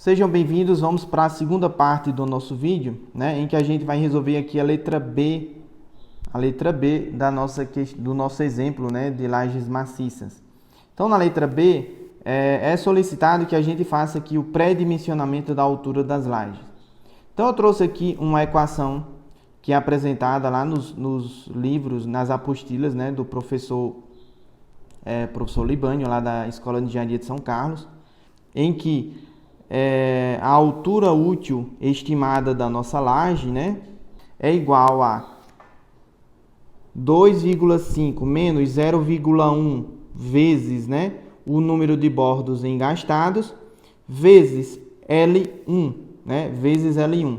Sejam bem-vindos, vamos para a segunda parte do nosso vídeo, em que a gente vai resolver aqui a letra B do nosso exemplo, de lajes maciças. Então, na letra B, é solicitado que a gente faça aqui o pré-dimensionamento da altura das lajes. Então, eu trouxe aqui uma equação que é apresentada lá nos livros, nas apostilas, do professor Libânio, lá da Escola de Engenharia de São Carlos, em que a altura útil estimada da nossa laje, é igual a 2,5 menos 0,1 vezes, o número de bordos engastados, vezes L1, vezes L1,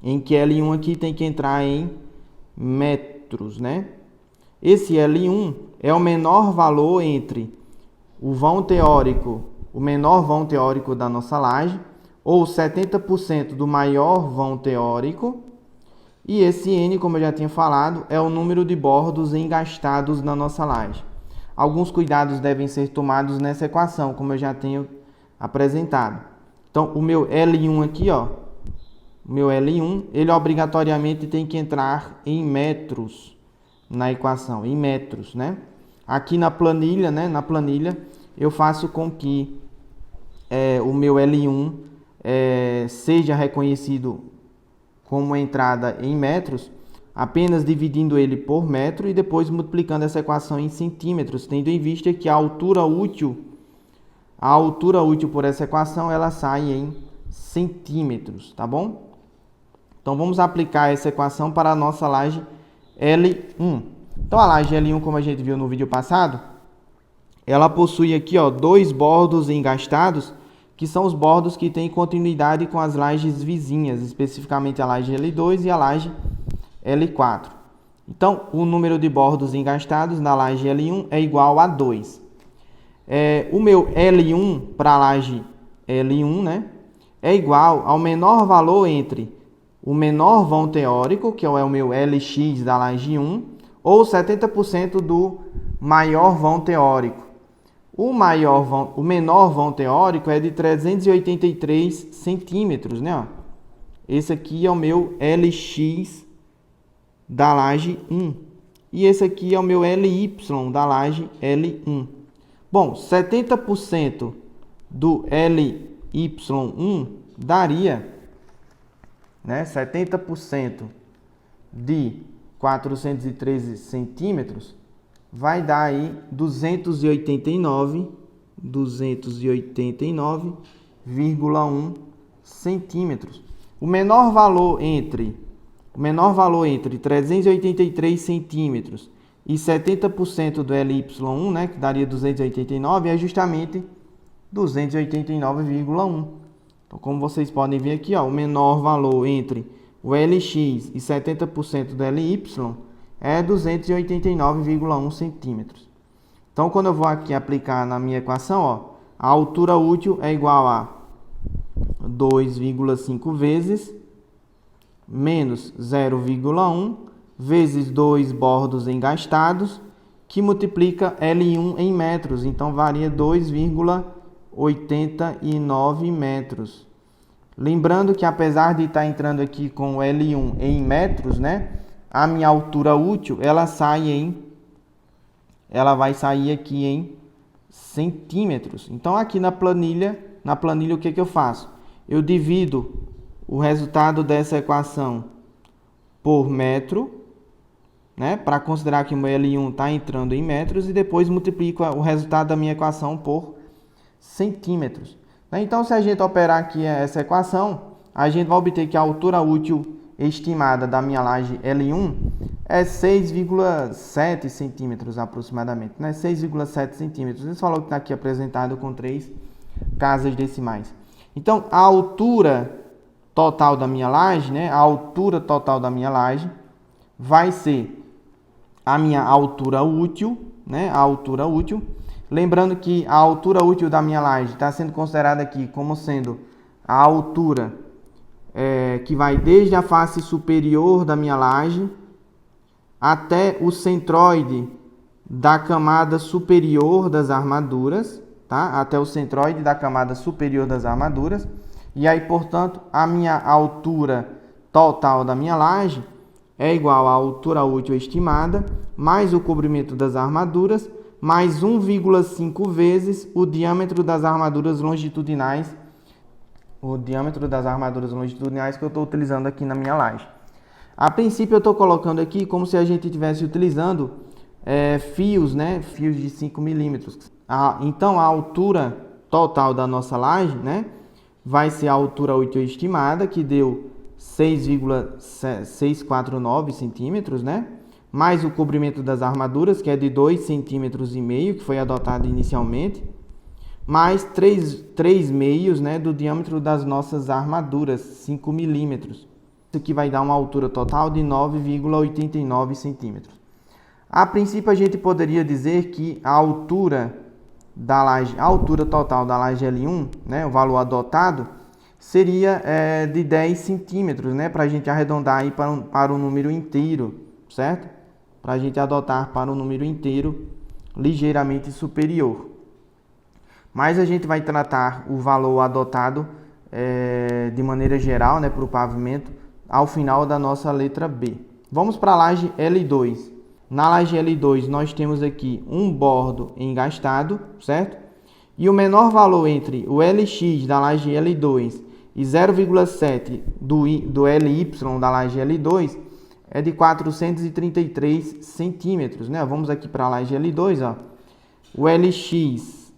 em que L1 aqui tem que entrar em metros, Esse L1 é o menor valor entre o menor vão teórico da nossa laje, ou 70% do maior vão teórico, e esse N, como eu já tinha falado, é o número de bordos engastados na nossa laje. Alguns cuidados devem ser tomados nessa equação, como eu já tenho apresentado. Então, o meu L1 aqui, ele obrigatoriamente tem que entrar em metros na equação, em metros, Aqui na planilha, eu faço com que o meu L1 seja reconhecido como entrada em metros, apenas dividindo ele por metro e depois multiplicando essa equação em centímetros, tendo em vista que a altura útil por essa equação, ela sai em centímetros, tá bom? Então, vamos aplicar essa equação para a nossa laje L1. Então, a laje L1, como a gente viu no vídeo passado, ela possui aqui, dois bordos engastados, que são os bordos que têm continuidade com as lajes vizinhas, especificamente a laje L2 e a laje L4. Então, o número de bordos engastados na laje L1 é igual a 2. O meu L1 para a laje L1, é igual ao menor valor entre o menor vão teórico, que é o meu Lx da laje 1, ou 70% do maior vão teórico. O menor vão teórico é de 383 centímetros, Esse aqui é o meu Lx da laje 1. E esse aqui é o meu Ly da laje L1. Bom, 70% do Ly1 daria, 70% de 413 centímetros, vai dar aí 289,1 centímetros. O menor valor entre 383 centímetros e 70% do Ly1, que daria 289, é justamente 289,1. Então, como vocês podem ver aqui, o menor valor entre o Lx e 70% do Ly é 289,1 centímetros. Então, quando eu vou aqui aplicar na minha equação, a altura útil é igual a 2,5 vezes menos 0,1 vezes 2 bordos engastados, que multiplica L1 em metros. Então, varia 2,89 metros. Lembrando que, apesar de estar entrando aqui com o L1 em metros, a minha altura útil, ela vai sair aqui em centímetros. Então, aqui na planilha o que eu faço? Eu divido o resultado dessa equação por metro, para considerar que o meu L1 está entrando em metros, e depois multiplico o resultado da minha equação por centímetros. Então, se a gente operar aqui essa equação, a gente vai obter que a altura útil estimada da minha laje L1 é 6,7 centímetros aproximadamente, 6,7 centímetros. Esse valor que está aqui apresentado com 3 casas decimais. Então, a altura total da minha laje, vai ser a minha altura útil, Lembrando que a altura útil da minha laje está sendo considerada aqui como sendo a altura que vai desde a face superior da minha laje até o centroide da camada superior das armaduras, tá? Até o centroide da camada superior das armaduras. E aí, portanto, a minha altura total da minha laje é igual à altura útil estimada, mais o comprimento das armaduras, mais 1,5 vezes o diâmetro das armaduras longitudinais, que eu estou utilizando aqui na minha laje. A princípio eu estou colocando aqui como se a gente estivesse utilizando fios, né? Fios de 5 milímetros. Então a altura total da nossa laje, né? Vai ser a altura útil estimada, que deu 6,649 centímetros, né? Mais o comprimento das armaduras, que é de 2,5 centímetros, que foi adotado inicialmente, mais 3 meios, né, do diâmetro das nossas armaduras, 5 milímetros. Isso aqui vai dar uma altura total de 9,89 centímetros. A princípio, a gente poderia dizer que a altura total da laje L1, né, o valor adotado, seria de 10 centímetros, né, para a gente arredondar aí para um número inteiro, certo? Para a gente adotar para um número inteiro ligeiramente superior. Mas a gente vai tratar o valor adotado de maneira geral, né, para o pavimento, ao final da nossa letra B. Vamos para a laje L2. Na laje L2 nós temos aqui um bordo engastado, certo? E o menor valor entre o LX da laje L2 e 0,7 do LY da laje L2 é de 433 centímetros, né? Vamos aqui para a laje L2, ó. O LX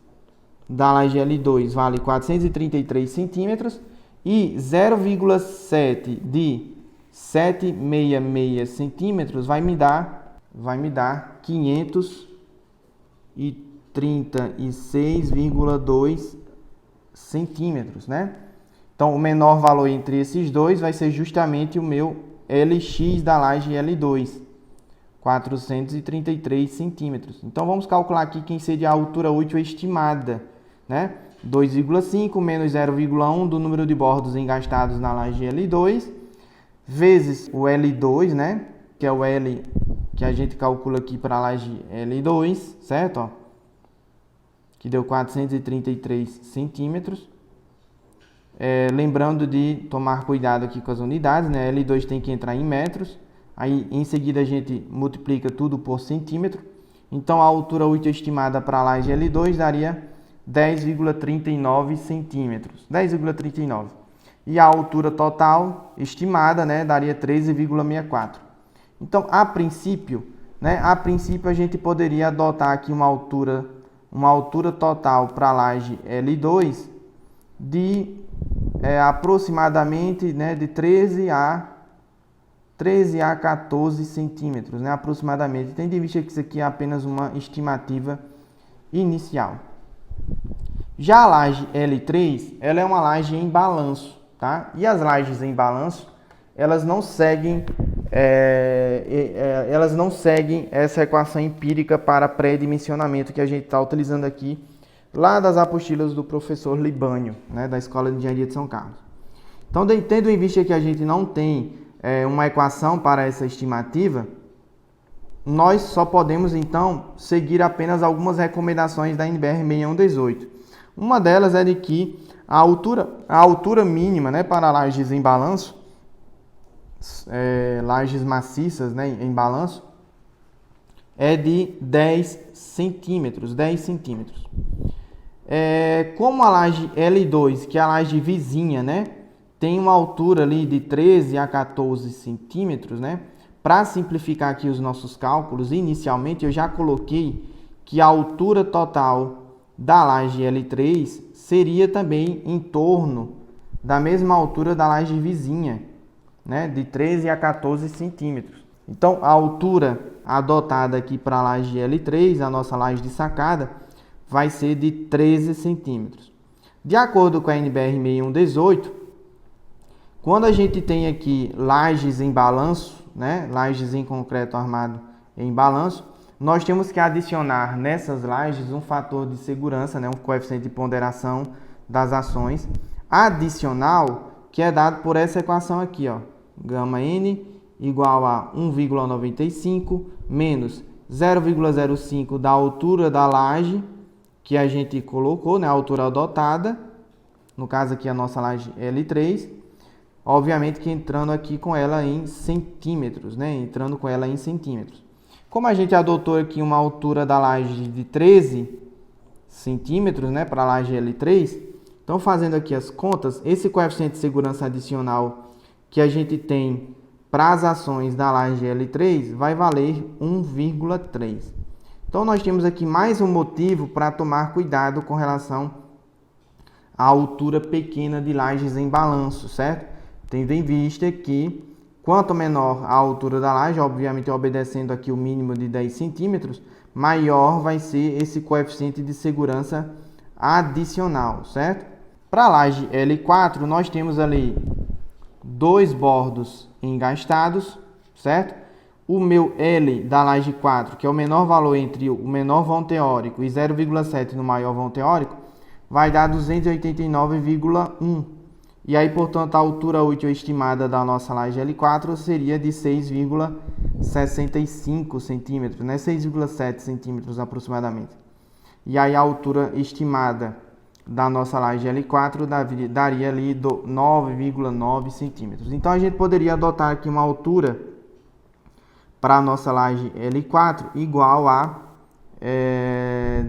da laje L2 vale 433 centímetros e 0,7 de 766 centímetros vai me dar 536,2 centímetros, né? Então, o menor valor entre esses dois vai ser justamente o meu LX da laje L2, 433 centímetros. Então, vamos calcular aqui quem seria a altura útil estimada, né? 2,5 menos 0,1 do número de bordos engastados na laje L2, vezes o L2, né? Que é o L que a gente calcula aqui para a laje L2, certo? Ó, que deu 433 centímetros. Lembrando de tomar cuidado aqui com as unidades, né? L2 tem que entrar em metros. Aí, em seguida, a gente multiplica tudo por centímetro. Então, a altura útil estimada para a laje L2 daria 10,39 centímetros. 10,39. E a altura total estimada, né, daria 13,64. Então, a princípio, a gente poderia adotar aqui uma altura total para a laje L2 de aproximadamente, né, de 13 a 14 centímetros, né, aproximadamente. Tendo em vista que isso aqui é apenas uma estimativa inicial. Já a laje L3, ela é uma laje em balanço, tá? E as lajes em balanço, elas não seguem essa equação empírica para pré-dimensionamento que a gente está utilizando aqui, lá das apostilas do professor Libânio, né, da Escola de Engenharia de São Carlos. Então, tendo em vista que a gente não tem uma equação para essa estimativa, nós só podemos, então, seguir apenas algumas recomendações da NBR 6118. Uma delas é de que a altura mínima, né, para lajes em balanço, lajes maciças, né, em balanço, é de 10 centímetros. 10 centímetros. Como a laje L2, que é a laje vizinha, né, tem uma altura ali de 13 a 14 centímetros, né? Para simplificar aqui os nossos cálculos, inicialmente eu já coloquei que a altura total da laje L3 seria também em torno da mesma altura da laje vizinha, né, de 13 a 14 centímetros. Então, a altura adotada aqui para a laje L3, a nossa laje de sacada, vai ser de 13 centímetros. De acordo com a NBR 6118, quando a gente tem aqui lajes em balanço, né, lajes em concreto armado em balanço, nós temos que adicionar nessas lajes um fator de segurança, né, um coeficiente de ponderação das ações adicional, que é dado por essa equação aqui, ó, gama N igual a 1,95 menos 0,05 da altura da laje, que a gente colocou, né, a altura adotada, no caso aqui a nossa laje L3, obviamente que entrando aqui com ela em centímetros, né, entrando com ela em centímetros. Como a gente adotou aqui uma altura da laje de 13 centímetros, né, para a laje L3, então fazendo aqui as contas, esse coeficiente de segurança adicional que a gente tem para as ações da laje L3 vai valer 1,3. Então nós temos aqui mais um motivo para tomar cuidado com relação à altura pequena de lajes em balanço, certo? Tendo em vista que quanto menor a altura da laje, obviamente obedecendo aqui o mínimo de 10 centímetros, maior vai ser esse coeficiente de segurança adicional, certo? Para a laje L4, nós temos ali 2 bordos engastados, certo? O meu L da laje 4, que é o menor valor entre o menor vão teórico e 0,7 no maior vão teórico, vai dar 289,1. E aí, portanto, a altura útil estimada da nossa laje L4 seria de 6,65 centímetros, né? 6,7 centímetros aproximadamente. E aí a altura estimada da nossa laje L4 daria ali 9,9 centímetros. Então a gente poderia adotar aqui uma altura para a nossa laje L4 igual a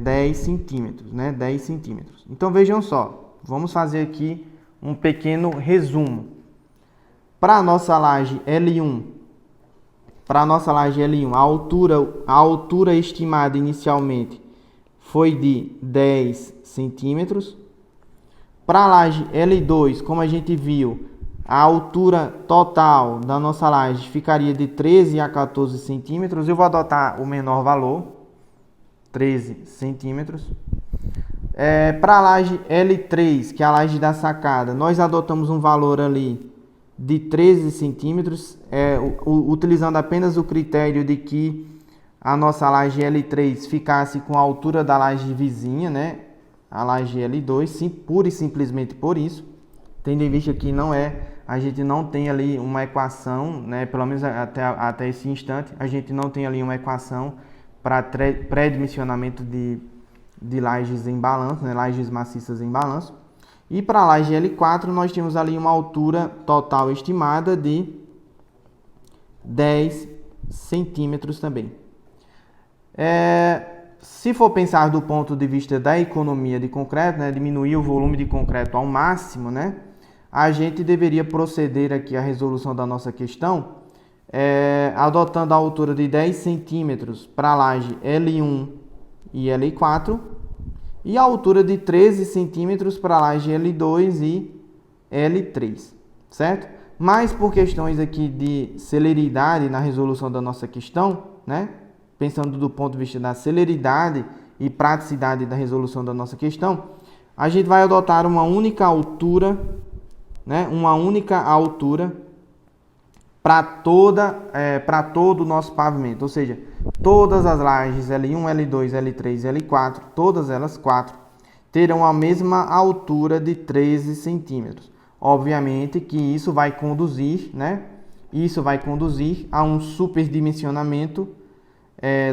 10 centímetros, né? 10 centímetros. Então vejam só, vamos fazer aqui um pequeno resumo. Para a nossa laje L1, a altura estimada inicialmente foi de 10 centímetros. Para a laje L2, como a gente viu, a altura total da nossa laje ficaria de 13 a 14 centímetros. Eu vou adotar o menor valor, 13 centímetros. Para a laje L3, que é a laje da sacada, nós adotamos um valor ali de 13 centímetros, utilizando apenas o critério de que a nossa laje L3 ficasse com a altura da laje vizinha, né? A laje L2, sim, pura e simplesmente por isso, tendo em vista que a gente não tem ali uma equação, né? Pelo menos até esse instante, a gente não tem ali uma equação para pré-dimensionamento de lajes em balanço, né? Lajes maciças em balanço. E para a laje L4 nós temos ali uma altura total estimada de 10 centímetros também. Se for pensar do ponto de vista da economia de concreto, né, diminuir o volume de concreto ao máximo, né, a gente deveria proceder aqui à resolução da nossa questão, adotando a altura de 10 centímetros para a laje L1 e L4 e a altura de 13 centímetros para a laje L2 e L3, certo? Mas por questões aqui de celeridade na resolução da nossa questão, né, pensando do ponto de vista da celeridade e praticidade da resolução da nossa questão, a gente vai adotar uma única altura, né? Uma única altura para todo o nosso pavimento, ou seja, todas as lajes L1, L2, L3 e L4, todas elas 4, terão a mesma altura de 13 centímetros. Obviamente que isso vai conduzir, né? Isso vai conduzir a um superdimensionamento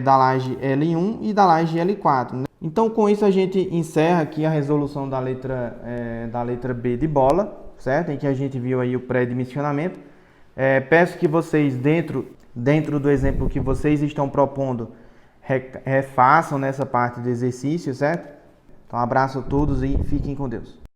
da laje L1 e da laje L4, né? Então, com isso a gente encerra aqui a resolução da letra B de bola, certo? Em que a gente viu aí o pré-dimensionamento. Peço que vocês, dentro do exemplo que vocês estão propondo, refaçam nessa parte do exercício, certo? Então, um abraço a todos e fiquem com Deus.